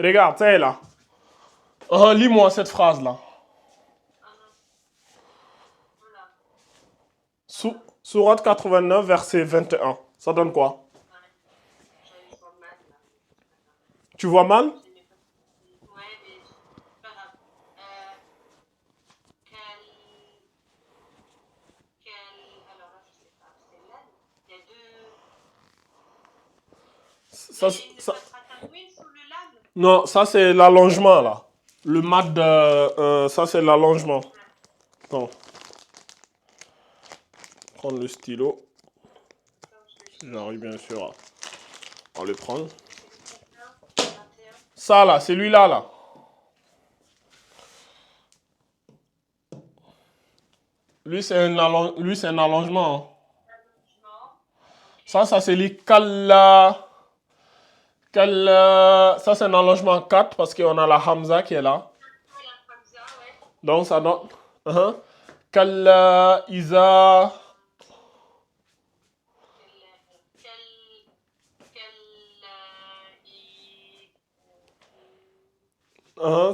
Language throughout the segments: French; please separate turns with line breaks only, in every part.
Regarde, ça est là. Lis-moi cette phrase-là. Sourate 89, verset 21. Ça donne quoi? Tu vois mal? Ça, non, ça c'est l'allongement là. Le mat ça c'est l'allongement. Attends, prendre le stylo. J'arrive bien sûr à le prendre. Ça là, celui-là là. Lui c'est un allongement. Ça c'est lit Kalla. Ça c'est un allongement 4 parce qu'on a la Hamza qui est là. Donc ça donne. Kalla Isa.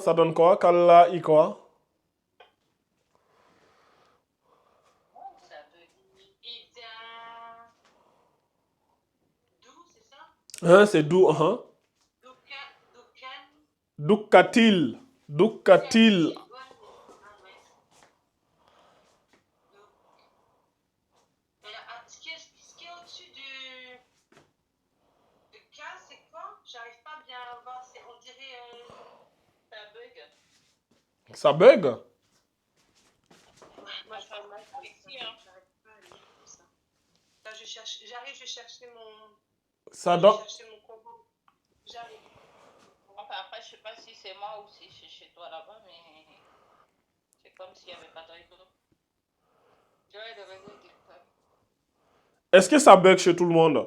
Ça donne quoi? Kalla I quoi? C'est d'où? Dukkatil. Dukkatil. Ça bug?
J'arrive, je chercher mon.
Ça donne.
Enfin, après, je sais pas si c'est moi ou si c'est chez toi là-bas, mais c'est comme s'il n'y avait pas de réseau. Ouais, le réseau est découvert.
Est-ce que ça bug chez tout le monde?
Non,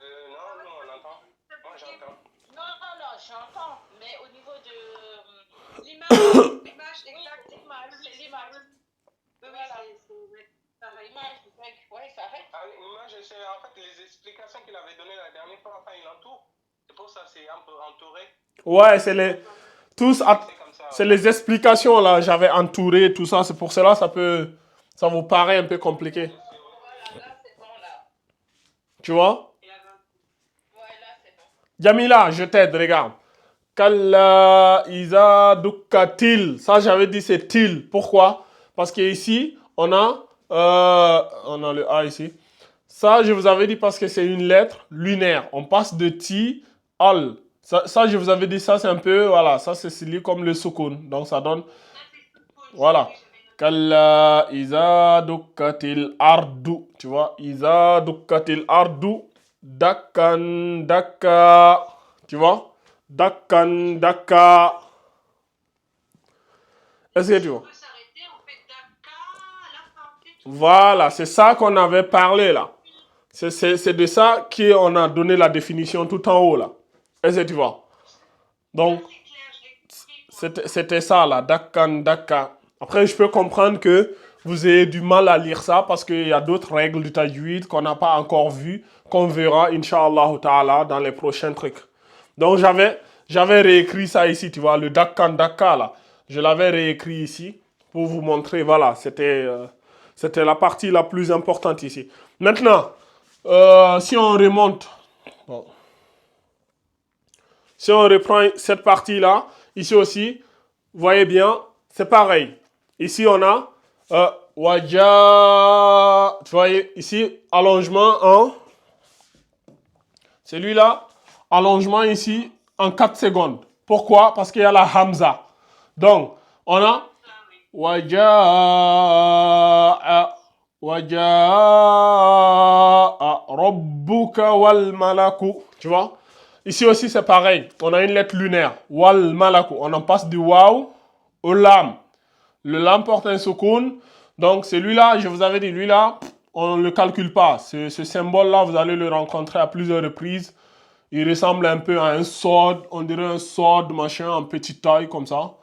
on entend. Moi, j'entends.
Non, j'entends. Mais au niveau de l'image, exact, c'est l'image. Voilà. L'image, ouais, ça arrête.
Ah, l'image, c'est en fait les explications qu'il avait données la dernière fois, enfin, il entoure. C'est pour ça, c'est un peu entouré.
Ouais, c'est les. Tous. C'est les explications là. J'avais entouré tout ça. C'est pour cela ça vous paraît un peu compliqué.
Voilà, là, c'est bon, là.
Tu vois?
Ouais, là, c'est bon.
Jamila, je t'aide, regarde. Kalla Isa Dukkatil. Ça, j'avais dit c'est til. Pourquoi? Parce qu'ici, on a le A ici. Ça, je vous avais dit parce que c'est une lettre lunaire. On passe de ti al. Ça, je vous avais dit, ça, c'est un peu, voilà, ça, c'est lié comme le sukun. Donc, ça donne, voilà. Kalla Isa Dukkatil Ardu. Tu vois? Isa Dukkatil Ardu. Dakkan Dakka. Tu vois? Dakkan Dakka. Est-ce que tu vois? Voilà, c'est ça qu'on avait parlé là. C'est de ça qu'on a donné la définition tout en haut là. Est-ce que tu vois? Donc, c'était ça là, Dakkan Dakka. Après, je peux comprendre que vous ayez du mal à lire ça parce qu'il y a d'autres règles du tajwid qu'on n'a pas encore vues, qu'on verra, Inch'Allah ta'ala, dans les prochains trucs. Donc, j'avais réécrit ça ici, tu vois, le Dakkan Dakka là. Je l'avais réécrit ici pour vous montrer, voilà, c'était la partie la plus importante ici. Maintenant, si on remonte, bon, si on reprend cette partie-là, ici aussi, vous voyez bien, c'est pareil. Ici, on a Waja, tu vois, ici, allongement en, celui-là, allongement ici en 4 secondes. Pourquoi? Parce qu'il y a la Hamza. Donc, on a Waja Rabbuka wal malaku. Tu vois? Ici aussi, c'est pareil. On a une lettre lunaire. Wal malaku. On en passe du waw au lam. Le lam porte un sukun. Donc, celui-là, je vous avais dit, lui-là, on ne le calcule pas. Ce symbole-là, vous allez le rencontrer à plusieurs reprises. Il ressemble un peu à un sword. On dirait un sword, machin, en petite taille, comme ça.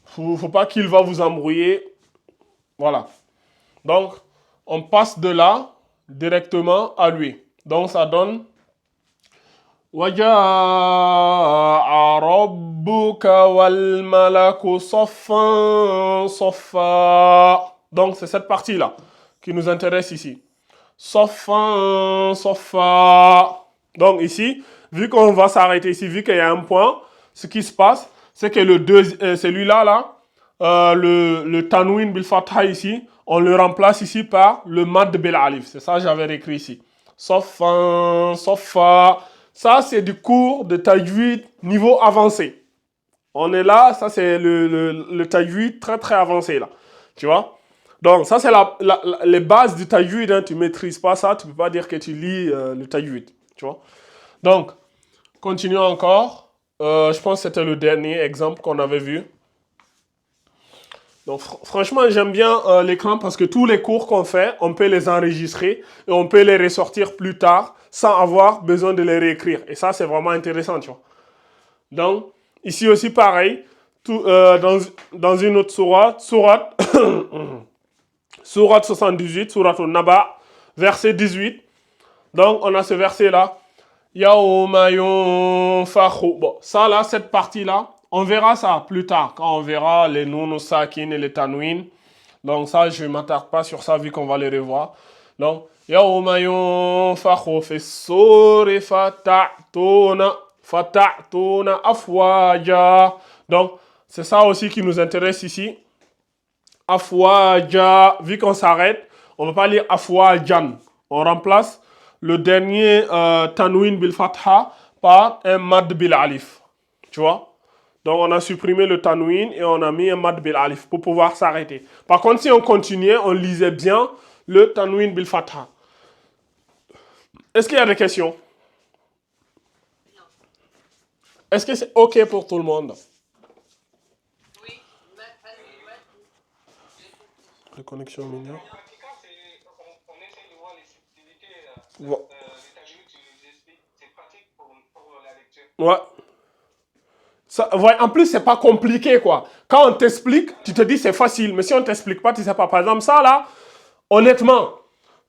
Faut pas qu'il va vous embrouiller. Voilà. Donc, on passe de là directement à lui. Donc, ça donne Waja'a rabbuka wal malaku saffan saffa. Donc, c'est cette partie-là qui nous intéresse ici. Saffan saffa. Donc, ici, vu qu'on va s'arrêter ici, vu qu'il y a un point, ce qui se passe, c'est que celui-là, le tanwin bil fatha ici, on le remplace ici par le mad bil alif. C'est ça que j'avais écrit ici. Saffan saffa. Ça, c'est du cours de tajwid niveau avancé. On est là, ça c'est le tajwid très très avancé là. Tu vois? Donc ça c'est les bases du tajwid, hein. Tu ne maîtrises pas ça, tu ne peux pas dire que tu lis le tajwid. Tu vois? Donc, continuons encore. Je pense que c'était le dernier exemple qu'on avait vu. Donc franchement, j'aime bien l'écran parce que tous les cours qu'on fait, on peut les enregistrer et on peut les ressortir plus tard sans avoir besoin de les réécrire. Et ça, c'est vraiment intéressant, tu vois. Donc, ici aussi, pareil, dans une autre sourate, sourate 78, sourate al-Naba, verset 18. Donc, on a ce verset-là. Yaouma yunfakhu. Bon, ça là, cette partie-là, on verra ça plus tard, quand on verra les noun sakin et les tanwin. Donc ça, je ne m'attarde pas sur ça, vu qu'on va les revoir. Donc, Yaouma yunfakhu fi suri fata'tuna afwaja. Donc, c'est ça aussi qui nous intéresse ici. Afwaja, vu qu'on s'arrête, on ne va pas lire afwajan. On remplace le dernier tanwin bil fatha par un mad bil alif. Tu vois? Donc, on a supprimé le tanwin et on a mis un mad bil alif pour pouvoir s'arrêter. Par contre, si on continuait, on lisait bien le tanwin bil fatha. Est-ce qu'il y a des questions? Est-ce que c'est OK pour tout le monde?
Oui,
La connexion mignonne.
En pratiquant, on essaie de voir les subtilités.
Ouais.
Les tajouds, tu les expliques. C'est pratique pour la lecture.
Ouais. Ça, ouais, en plus, c'est pas compliqué, quoi. Quand on t'explique, tu te dis c'est facile. Mais si on t'explique pas, tu sais pas. Par exemple, ça, là, honnêtement,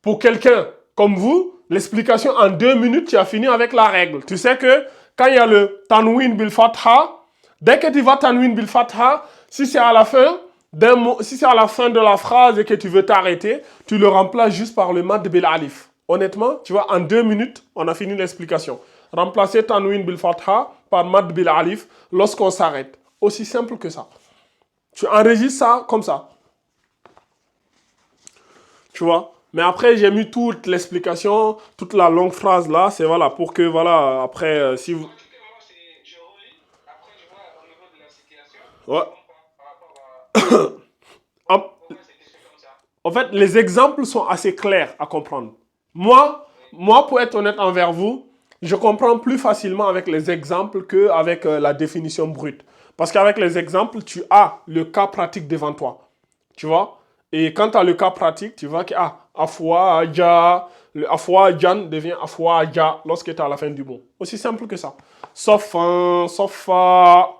pour quelqu'un comme vous, l'explication en 2 minutes, tu as fini avec la règle. Tu sais que quand il y a le tanwin bil fatha, dès que tu vas tanwin bil fatha, si c'est à la fin si c'est à la fin de la phrase et que tu veux t'arrêter, tu le remplaces juste par le mad bil alif. Honnêtement, tu vois, en 2 minutes, on a fini l'explication. Remplacer tanwin bil fatha par mad bil alif lorsqu'on s'arrête. Aussi simple que ça. Tu enregistres ça comme ça. Tu vois? Mais après, j'ai mis toute l'explication, toute la longue phrase là. C'est voilà, pour que voilà, après, si vous.
Pratiquement, je relis. Après, je vois au niveau de la situation.
Ouais.
Par rapport à.
En,
Pourquoi c'était fait comme ça?
en fait, les exemples sont assez clairs à comprendre. Moi, pour être honnête envers vous, je comprends plus facilement avec les exemples qu'avec la définition brute. Parce qu'avec les exemples, tu as le cas pratique devant toi. Tu vois? Et quand tu as le cas pratique, tu vois que afwaja, le afwajan devient afwaja lorsque tu es à la fin du mot. Aussi simple que ça. Sauf fa.